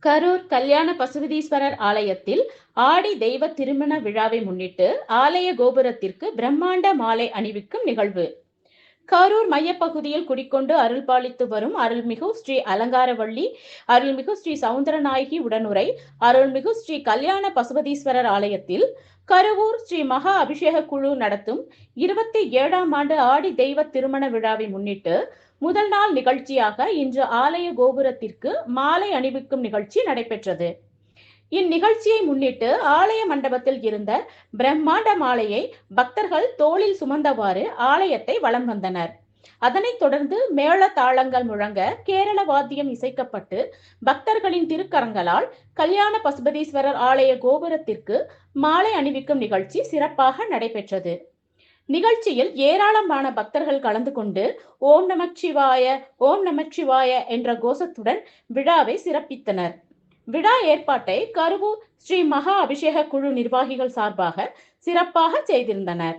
கரூர் கல்யாண பசுபதீஸ்வரர் ஆலயத்தில் ஆடி தெய்வ திருமண விழாவை முன்னிட்டு ஆலய கோபுரத்திற்கு பிரம்மாண்ட மாலை அணிவிக்கும் நிகழ்வு. கரூர் மையப்பகுதியில் குடிக்கொண்டு அருள்பாலித்து வரும் அருள்மிகு ஸ்ரீ அலங்காரவள்ளி, அருள்மிகு ஸ்ரீ சவுந்தரநாயகி உடனுரை, அருள்மிகு ஸ்ரீ கல்யாண பசுபதீஸ்வரர் ஆலயத்தில் கருவூர் ஸ்ரீ மகா அபிஷேக குழு நடத்தும் 27ஆம் ஆண்டு ஆடி தெய்வ திருமண விழாவை முன்னிட்டு முதல் நாள் நிகழ்ச்சியாக இன்று ஆலய கோபுரத்திற்கு மாலை அணிவிக்கும் நிகழ்ச்சி நடைபெற்றது. இந்நிகழ்ச்சியை முன்னிட்டு ஆலய மண்டபத்தில் இருந்த பிரம்மாண்ட மாலையை பக்தர்கள் தோளில் சுமந்தவாறு ஆலயத்தை வலம் வந்தனர். அதனைத் தொடர்ந்து மேள தாளங்கள் முழங்க, கேரள வாத்தியம் இசைக்கப்பட்டு பக்தர்களின் திருக்கரங்களால் கல்யாண பசுபதீஸ்வரர் ஆலய கோபுரத்திற்கு மாலை அணிவிக்கும் நிகழ்ச்சி சிறப்பாக நடைபெற்றது. நிகழ்ச்சியில் ஏராளமான பக்தர்கள் கலந்து கொண்டு ஓம் நமச்சிவாய, ஓம் நமச்சிவாய என்ற கோஷத்துடன் விழாவை சிறப்பித்தனர். விழா ஏற்பாட்டை கருவூர் ஸ்ரீ மகா அபிஷேக குழு நிர்வாகிகள் சார்பாக சிறப்பாக செய்திருந்தனர்.